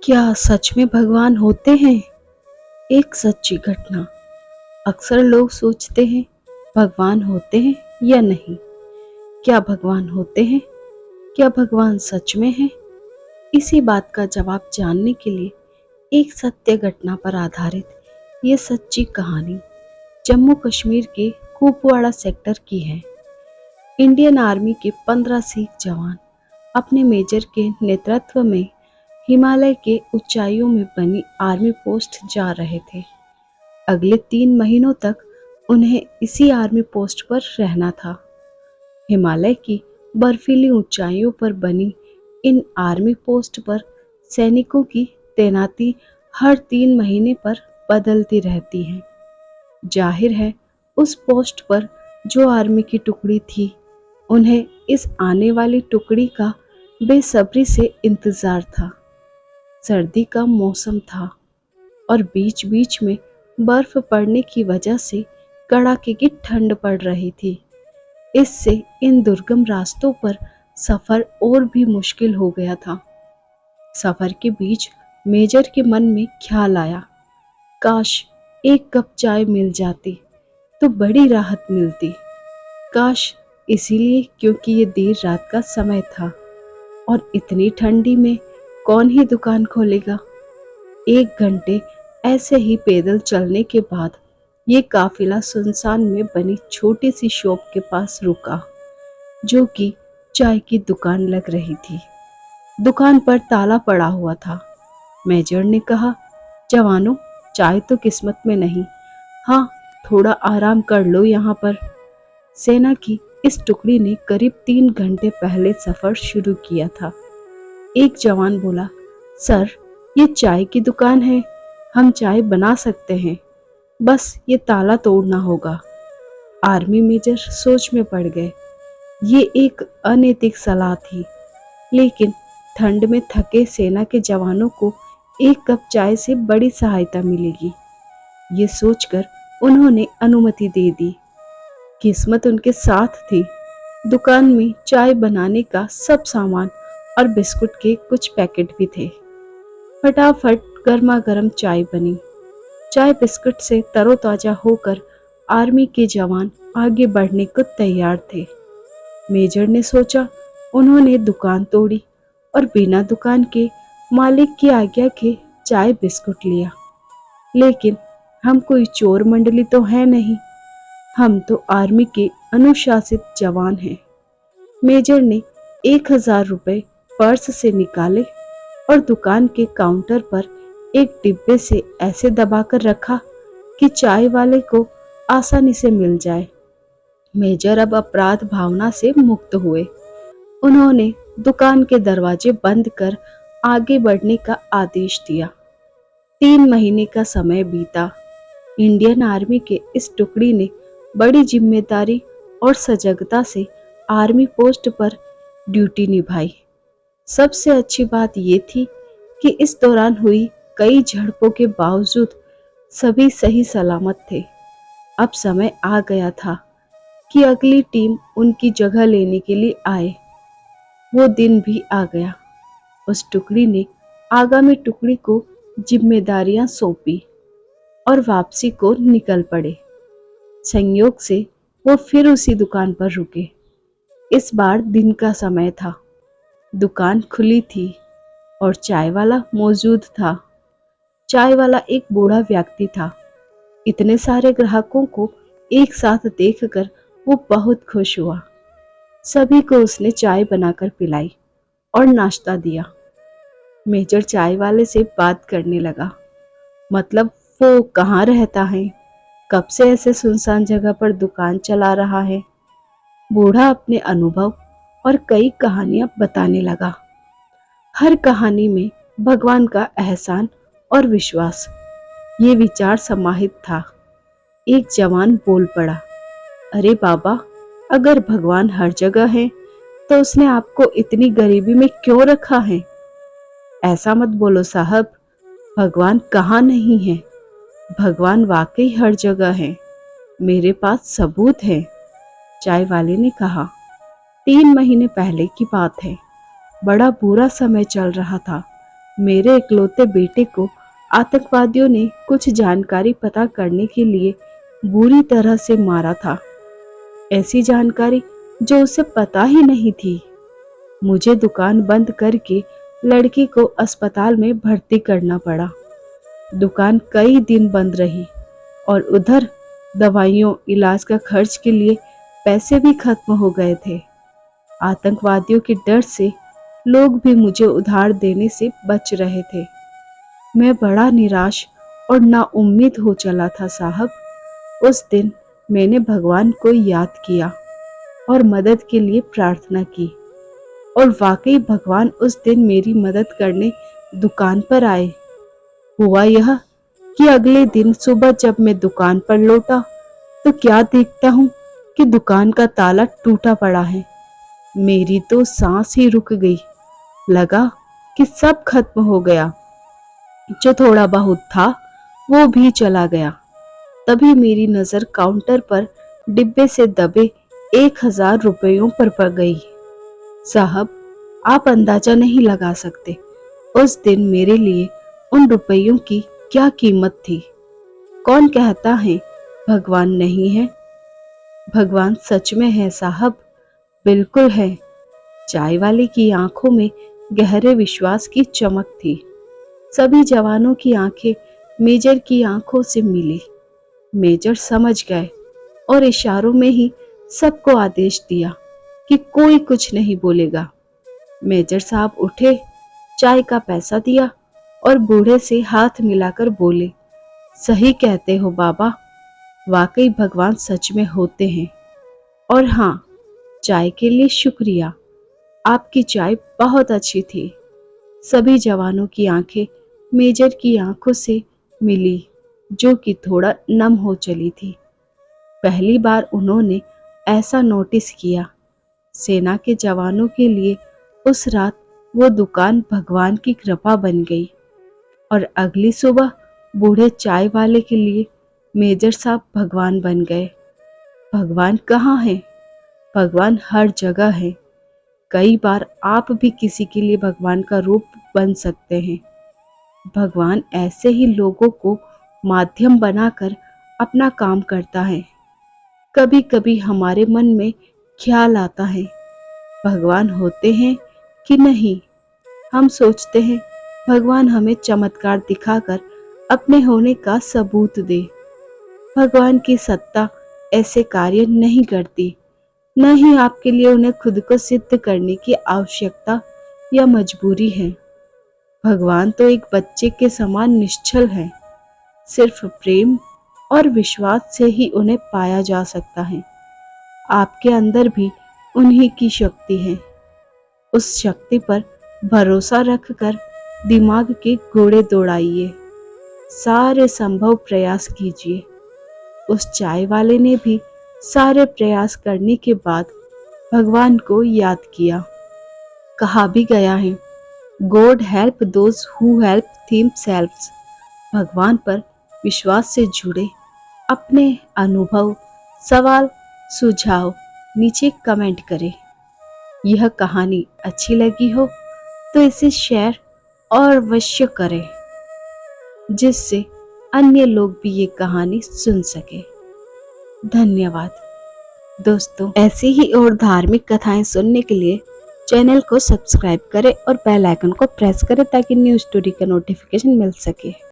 क्या सच में भगवान होते हैं? एक सच्ची घटना। अक्सर लोग सोचते हैं भगवान होते हैं या नहीं। क्या भगवान होते हैं? क्या भगवान सच में है? इसी बात का जवाब जानने के लिए एक सत्य घटना पर आधारित ये सच्ची कहानी जम्मू कश्मीर के कुपवाड़ा सेक्टर की है। इंडियन आर्मी के 15 सिख जवान अपने मेजर के नेतृत्व में हिमालय के ऊंचाइयों में बनी आर्मी पोस्ट जा रहे थे। अगले 3 महीनों तक उन्हें इसी आर्मी पोस्ट पर रहना था। हिमालय की बर्फीली ऊंचाइयों पर बनी इन आर्मी पोस्ट पर सैनिकों की तैनाती हर 3 महीने पर बदलती रहती है। जाहिर है उस पोस्ट पर जो आर्मी की टुकड़ी थी, उन्हें इस आने वाली टुकड़ी का बेसब्री से इंतजार था। सर्दी का मौसम था और बीच बीच में बर्फ पड़ने की वजह से कड़ाके की ठंड पड़ रही थी। इससे इन दुर्गम रास्तों पर सफर और भी मुश्किल हो गया था। सफर के बीच मेजर के मन में ख्याल आया, काश एक कप चाय मिल जाती तो बड़ी राहत मिलती। काश इसीलिए क्योंकि ये देर रात का समय था और इतनी ठंडी में कौन ही दुकान खोलेगा। 1 घंटे ऐसे ही पैदल चलने के बाद ये काफिला सुनसान में बनी छोटी सी शॉप के पास रुका, जो कि चाय की दुकान लग रही थी। दुकान पर ताला पड़ा हुआ था। मेजर ने कहा, जवानों, चाय तो किस्मत में नहीं। हाँ, थोड़ा आराम कर लो यहाँ पर। सेना की इस टुकड़ी ने करीब 3 घंटे पहले सफर शुरू किया था। एक जवान बोला, सर, ये चाय की दुकान है, हम चाय बना सकते हैं, बस ये ताला तोड़ना होगा। आर्मी मेजर सोच में पड़ गए। ये एक अनैतिक सलाह थी, लेकिन ठंड में थके सेना के जवानों को एक कप चाय से बड़ी सहायता मिलेगी। ये सोचकर उन्होंने अनुमति दे दी। किस्मत उनके साथ थी। दुकान में चाय बनाने का सब सामान और बिस्कुट के कुछ पैकेट भी थे। फटाफट गर्मा गर्म चाय बनी। चाय बिस्कुट से तरोताजा होकर आर्मी के जवान आगे बढ़ने को तैयार थे। मेजर ने सोचा, उन्होंने दुकान तोड़ी और बिना दुकान के मालिक की आज्ञा के चाय बिस्कुट लिया। लेकिन हम कोई चोर मंडली तो है नहीं, हम तो आर्मी के अनुशासित जवान हैं। मेजर ने 1000 रुपए पर्स से निकाले और दुकान के काउंटर पर एक डिब्बे से ऐसे दबाकर रखा कि चाय वाले को आसानी से मिल जाए। मेजर अब अपराध भावना से मुक्त हुए। उन्होंने दुकान के दरवाजे बंद कर आगे बढ़ने का आदेश दिया। 3 महीने का समय बीता। इंडियन आर्मी के इस टुकड़ी ने बड़ी जिम्मेदारी और सजगता से आर्मी पोस्ट पर ड्यूटी निभाई। सबसे अच्छी बात ये थी कि इस दौरान हुई कई झड़पों के बावजूद सभी सही सलामत थे। अब समय आ गया था कि अगली टीम उनकी जगह लेने के लिए आए। वो दिन भी आ गया। उस टुकड़ी ने आगामी टुकड़ी को जिम्मेदारियां सौंपी और वापसी को निकल पड़े। संयोग से वो फिर उसी दुकान पर रुके। इस बार दिन का समय था। दुकान खुली थी और चाय वाला मौजूद था। चाय वाला एक बूढ़ा व्यक्ति था। इतने सारे ग्राहकों को एक साथ देखकर वो बहुत खुश हुआ। सभी को उसने चाय बनाकर पिलाई और नाश्ता दिया। मेजर चाय वाले से बात करने लगा, मतलब वो कहाँ रहता है, कब से ऐसे सुनसान जगह पर दुकान चला रहा है। बूढ़ा अपने अनुभव और कई कहानियां बताने लगा। हर कहानी में भगवान का एहसान और विश्वास, ये विचार समाहित था। एक जवान बोल पड़ा, अरे बाबा, अगर भगवान हर जगह है तो उसने आपको इतनी गरीबी में क्यों रखा है। ऐसा मत बोलो साहब, भगवान कहाँ नहीं है, भगवान वाकई हर जगह है, मेरे पास सबूत है। चाय वाले ने कहा, 3 महीने पहले की बात है। बड़ा बुरा समय चल रहा था। मेरे इकलौते बेटे को आतंकवादियों ने कुछ जानकारी पता करने के लिए बुरी तरह से मारा था। ऐसी जानकारी जो उसे पता ही नहीं थी। मुझे दुकान बंद करके लड़की को अस्पताल में भर्ती करना पड़ा। दुकान कई दिन बंद रही और उधर दवाइयों इलाज का खर्च के लिए पैसे भी खत्म हो गए थे। आतंकवादियों के डर से लोग भी मुझे उधार देने से बच रहे थे। मैं बड़ा निराश और नाउम्मीद हो चला था साहब। उस दिन मैंने भगवान को याद किया और मदद के लिए प्रार्थना की, और वाकई भगवान उस दिन मेरी मदद करने दुकान पर आए। हुआ यह कि अगले दिन सुबह जब मैं दुकान पर लौटा तो क्या देखता हूँ कि दुकान का ताला टूटा पड़ा है। मेरी तो सांस ही रुक गई। लगा कि सब खत्म हो गया। जो थोड़ा बहुत था वो भी चला गया। तभी मेरी नजर काउंटर पर डिब्बे से दबे 1000 रुपयों पर पड़ गई। साहब, आप अंदाजा नहीं लगा सकते उस दिन मेरे लिए उन रुपयों की क्या कीमत थी। कौन कहता है भगवान नहीं है? भगवान सच में है साहब, बिल्कुल है। चाय वाले की आंखों में गहरे विश्वास की चमक थी। सभी जवानों की आंखें मेजर की आंखों से मिली। मेजर समझ गए और इशारों में ही सबको आदेश दिया कि कोई कुछ नहीं बोलेगा। मेजर साहब उठे, चाय का पैसा दिया और बूढ़े से हाथ मिलाकर बोले, सही कहते हो बाबा, वाकई भगवान सच में होते हैं। और हाँ, चाय के लिए शुक्रिया। आपकी चाय बहुत अच्छी थी। सभी जवानों की आंखें मेजर की आंखों से मिली, जो कि थोड़ा नम हो चली थी। पहली बार उन्होंने ऐसा नोटिस किया। सेना के जवानों के लिए उस रात वो दुकान भगवान की कृपा बन गई, और अगली सुबह बूढ़े चाय वाले के लिए मेजर साहब भगवान बन गए। भगवान कहाँ है? भगवान हर जगह है। कई बार आप भी किसी के लिए भगवान का रूप बन सकते हैं। भगवान ऐसे ही लोगों को माध्यम बनाकर अपना काम करता है। कभी कभी हमारे मन में ख्याल आता है, भगवान होते हैं कि नहीं। हम सोचते हैं भगवान हमें चमत्कार दिखाकर अपने होने का सबूत दे। भगवान की सत्ता ऐसे कार्य नहीं करती, न ही आपके लिए उन्हें खुद को सिद्ध करने की आवश्यकता या मजबूरी है। भगवान तो एक बच्चे के समान निश्चल है। सिर्फ प्रेम और विश्वास से ही उन्हें पाया जा सकता है। आपके अंदर भी उन्हीं की शक्ति है। उस शक्ति पर भरोसा रखकर दिमाग के घोड़े दौड़ाइए, सारे संभव प्रयास कीजिए। उस चाय वाले ने भी सारे प्रयास करने के बाद भगवान को याद किया। कहा भी गया है, God help those who help themselves। भगवान पर विश्वास से जुड़े अपने अनुभव, सवाल, सुझाव नीचे कमेंट करें। यह कहानी अच्छी लगी हो तो इसे शेयर और अवश्य करें, जिससे अन्य लोग भी ये कहानी सुन सके। धन्यवाद दोस्तों। ऐसी ही और धार्मिक कथाएं सुनने के लिए चैनल को सब्सक्राइब करें और बेल आइकन को प्रेस करें ताकि न्यू स्टोरी का नोटिफिकेशन मिल सके।